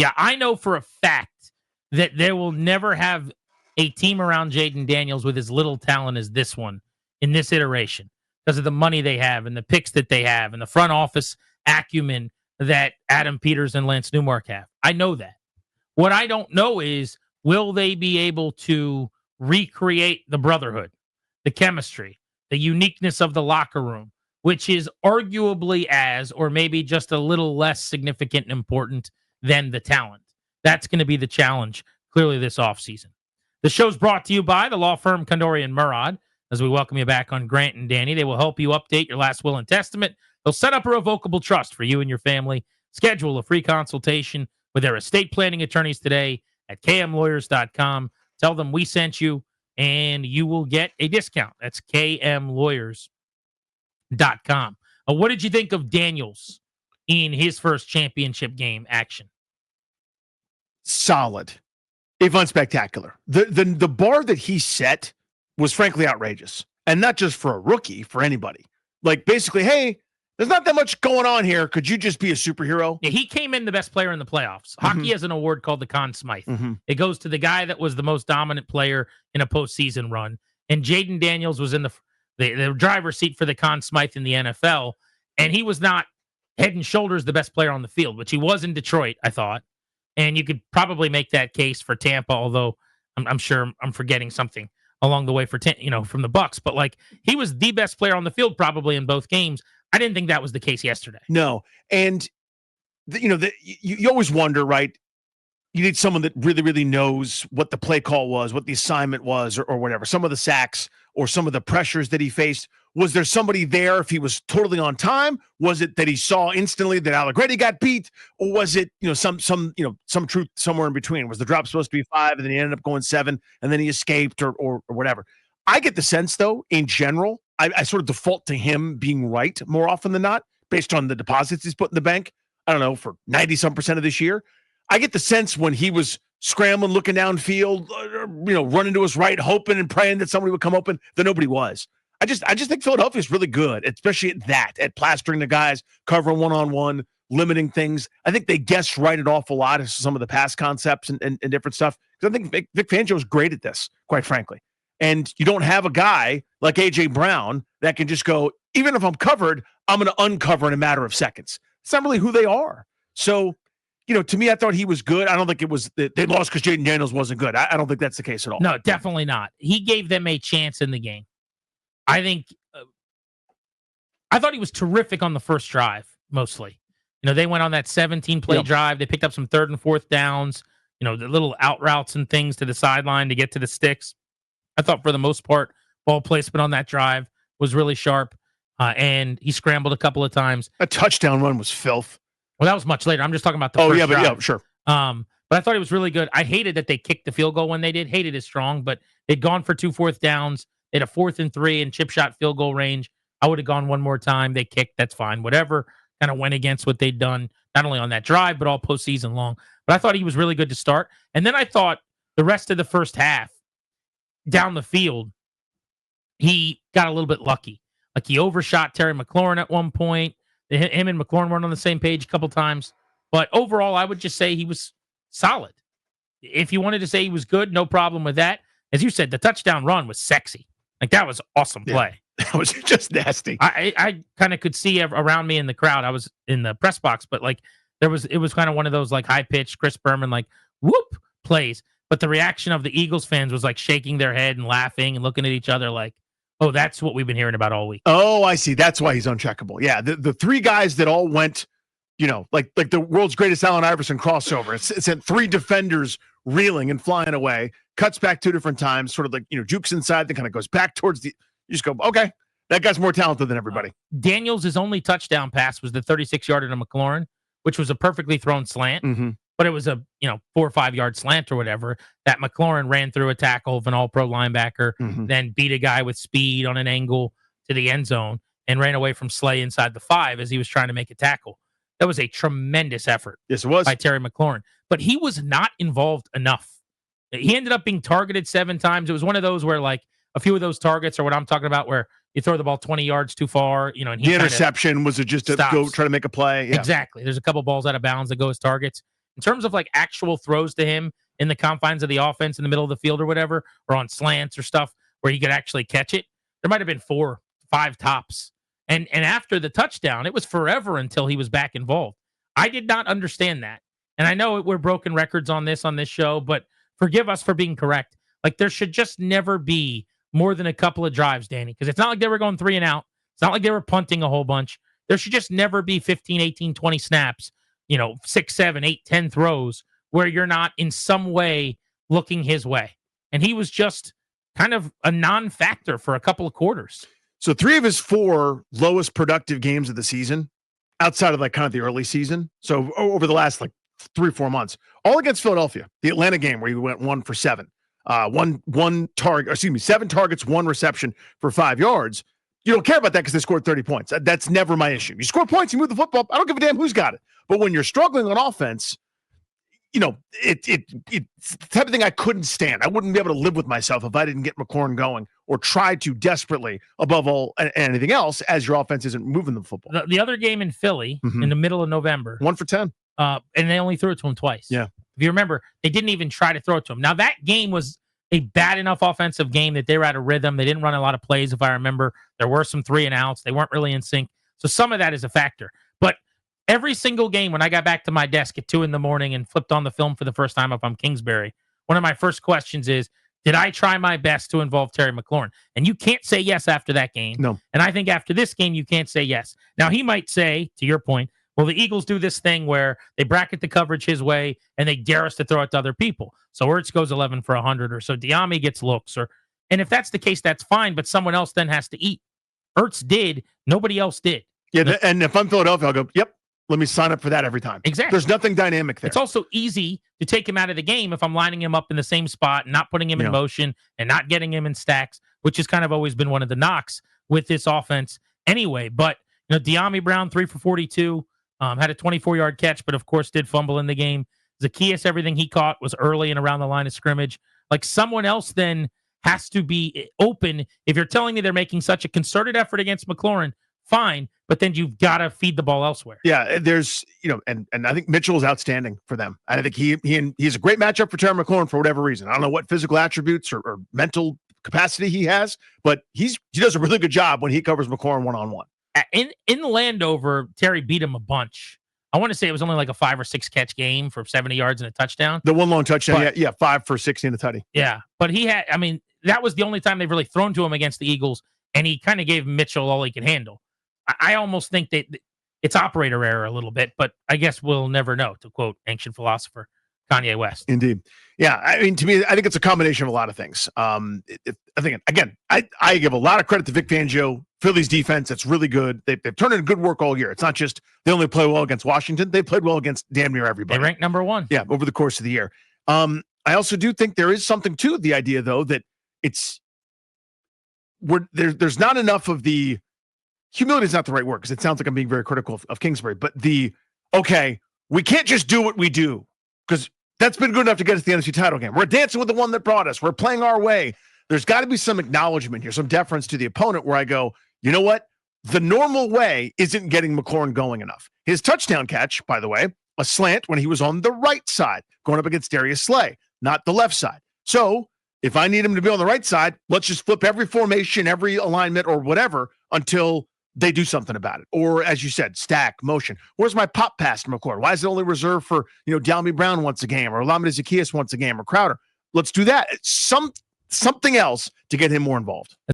Yeah, I know for a fact that they will never have a team around Jaden Daniels with as little talent as this one in this iteration because of the money they have and the picks that they have and the front office acumen that Adam Peters and Lance Newmark have. I know that. What I don't know is, will they be able to recreate the brotherhood, the chemistry, the uniqueness of the locker room, which is arguably as, or maybe just a little less significant and important than the talent. That's going to be the challenge, clearly, this offseason. The show's brought to you by the law firm Kondori and Murad. As we welcome you back on Grant and Danny, they will help you update your last will and testament. They'll set up a revocable trust for you and your family. Schedule a free consultation with their estate planning attorneys today at kmlawyers.com. Tell them we sent you, and you will get a discount. That's kmlawyers.com. What did you think of Daniels in his first championship game action? Solid, if unspectacular. The bar that he set was frankly outrageous, and not just for a rookie, for anybody. Like, basically, hey, there's not that much going on here. Could you just be a superhero? Yeah, he came in the best player in the playoffs. Hockey has an award called the Conn Smythe. It goes to the guy that was the most dominant player in a postseason run. And Jaden Daniels was in the driver's seat for the Conn Smythe in the NFL. And he was not head and shoulders the best player on the field, which he was in Detroit, I thought. And you could probably make that case for Tampa, although I'm sure I'm forgetting something along the way from the Bucks. But like, he was the best player on the field probably in both games. I didn't think that was the case yesterday. No. And, you always wonder, right? You need someone that really, really knows what the play call was, what the assignment was, or whatever. Some of the sacks or some of the pressures that he faced. Was there somebody there if he was totally on time? Was it that he saw instantly that Allegretti got beat? Or was it, some truth somewhere in between? Was the drop supposed to be 5 and then he ended up going 7 and then he escaped or whatever? I get the sense, though, in general, I sort of default to him being right more often than not, based on the deposits he's put in the bank. I don't know, for 90-some% of this year. I get the sense when he was scrambling, looking downfield, running to his right, hoping and praying that somebody would come open, that nobody was. I just think Philadelphia's really good, especially at plastering the guys, covering one-on-one, limiting things. I think they guessed right an awful lot of some of the pass concepts and different stuff. Because I think Vic Fangio is great at this, quite frankly. And you don't have a guy like A.J. Brown that can just go, even if I'm covered, I'm going to uncover in a matter of seconds. It's not really who they are. So, to me, I thought he was good. I don't think it was they lost because Jaden Daniels wasn't good. I don't think that's the case at all. No, definitely not. He gave them a chance in the game. I thought he was terrific on the first drive, mostly. They went on that 17-play drive. They picked up some 3rd and 4th downs, the little out routes and things to the sideline to get to the sticks. I thought for the most part, ball placement on that drive was really sharp, and he scrambled a couple of times. A touchdown run was filth. Well, that was much later. I'm just talking about the first drive. Yeah, sure. But I thought he was really good. I hated that they kicked the field goal when they did. Hated is strong, but they'd gone for 2 4th downs. They had a 4th and 3 and chip shot field goal range. I would have gone one more time. They kicked. That's fine. Whatever. Kind of went against what they'd done, not only on that drive, but all postseason long. But I thought he was really good to start. And then I thought the rest of the first half, down the field, he got a little bit lucky. Like he overshot Terry McLaurin at one point. Him and McLaurin weren't on the same page a couple times. But overall, I would just say he was solid. If you wanted to say he was good, no problem with that. As you said, the touchdown run was sexy. Like, that was awesome play. That was just nasty. I kind of could see around me in the crowd. I was in the press box, but like it was kind of one of those like high-pitched Chris Berman, like whoop plays. But the reaction of the Eagles fans was like shaking their head and laughing and looking at each other like, oh, that's what we've been hearing about all week. Oh, I see. That's why he's uncheckable. Yeah, the 3 guys that all went, like the world's greatest Allen Iverson crossover. It sent 3 defenders reeling and flying away, cuts back 2 different times, sort of like, jukes inside, then kind of goes back towards you just go, okay, that guy's more talented than everybody. Daniels' only touchdown pass was the 36-yarder to McLaurin, which was a perfectly thrown slant. Mm-hmm. But it was a 4 or 5 yard slant or whatever that McLaurin ran through a tackle of an all-pro linebacker, then beat a guy with speed on an angle to the end zone and ran away from Slay inside the 5 as he was trying to make a tackle. That was a tremendous effort. Yes, it was. By Terry McLaurin. But he was not involved enough. He ended up being targeted 7 times. It was one of those where like a few of those targets are what I'm talking about, where you throw the ball 20 yards too far, and he the interception was just to go try to make a play. Yeah. Exactly. There's a couple balls out of bounds that go as targets. in terms of like actual throws to him in the confines of the offense in the middle of the field or whatever, or on slants or stuff where he could actually catch it, there might have been 4, 5 tops. And after the touchdown, it was forever until he was back involved. I did not understand that. And I know we're broken records on this show, but forgive us for being correct. Like, there should just never be more than a couple of drives, Danny, because it's not like they were going 3 and out. It's not like they were punting a whole bunch. There should just never be 15, 18, 20 snaps, 6, 7, 8, 10 throws where you're not in some way looking his way. And he was just kind of a non-factor for a couple of quarters. So 3 of his 4 lowest productive games of the season, outside of like kind of the early season, so over the last like 3-4 months, all against Philadelphia. The Atlanta game where he went 1 for 7. 7 targets, 1 reception for 5 yards. You don't care about that because they scored 30 points. That's never my issue. You score points, you move the football. I don't give a damn who's got it. But when you're struggling on offense, it's the type of thing I couldn't stand. I wouldn't be able to live with myself if I didn't get McLaurin going or try to desperately, above all anything else, as your offense isn't moving the football. The other game in Philly in the middle of November, 1 for 10, and they only threw it to him twice. Yeah, if you remember, they didn't even try to throw it to him. Now that game was a bad enough offensive game that they were out of rhythm. They didn't run a lot of plays, if I remember. There were some 3 and outs. They weren't really in sync. So some of that is a factor. But every single game, when I got back to my desk at 2 a.m. and flipped on the film for the first time if I'm Kingsbury, one of my first questions is, did I try my best to involve Terry McLaurin? And you can't say yes after that game. No. And I think after this game, you can't say yes. Now, he might say, to your point, well, the Eagles do this thing where they bracket the coverage his way and they dare us to throw it to other people. So Ertz goes 11 for 100 or so Diami gets looks. And if that's the case, that's fine, but someone else then has to eat. Ertz did. Nobody else did. Yeah, and if I'm Philadelphia, I'll go, yep, let me sign up for that every time. Exactly. There's nothing dynamic there. It's also easy to take him out of the game if I'm lining him up in the same spot, not putting him in motion, and not getting him in stacks, which has kind of always been one of the knocks with this offense anyway. But, Diami Brown, 3 for 42, had a 24-yard catch, but of course did fumble in the game. Zaccheaus, everything he caught was early and around the line of scrimmage. Like, someone else then has to be open. If you're telling me they're making such a concerted effort against McLaurin, fine, but then you've got to feed the ball elsewhere. Yeah, there's, and I think Mitchell is outstanding for them. I think he's a great matchup for Terry McLaurin for whatever reason. I don't know what physical attributes or mental capacity he has, but he does a really good job when he covers McLaurin one-on-one. In Landover, Terry beat him a bunch. I want to say it was only like a 5 or 6 catch game for 70 yards and a touchdown. The one long touchdown, 5 for 60 and a tutty. Yeah, but that was the only time they've really thrown to him against the Eagles, and he kind of gave Mitchell all he could handle. I almost think that it's operator error a little bit, but I guess we'll never know, to quote ancient philosopher Kanye West. Indeed. Yeah, to me, I think it's a combination of a lot of things. I think, again, I give a lot of credit to Vic Fangio, Philly's defense. That's really good. They've turned in good work all year. It's not just they only play well against Washington. They played well against damn near everybody. They ranked number 1. Yeah, over the course of the year. I also do think there is something to the idea, though, that there's not enough of the humility is not the right word because it sounds like I'm being very critical of Kingsbury, but we can't just do what we do because that's been good enough to get us the NFC title game. We're dancing with the one that brought us. We're playing our way. There's got to be some acknowledgement here, some deference to the opponent where I go, you know what? The normal way isn't getting McLaurin going enough. His touchdown catch, by the way, a slant when he was on the right side, going up against Darius Slay, not the left side. So if I need him to be on the right side, let's just flip every formation, every alignment or whatever until they do something about it. Or as you said, stack, motion. Where's my pop pass to McLaurin? Why is it only reserved for, Diami Brown once a game or Lamine Zaccheaus once a game or Crowder? Let's do that. Something else to get him more involved.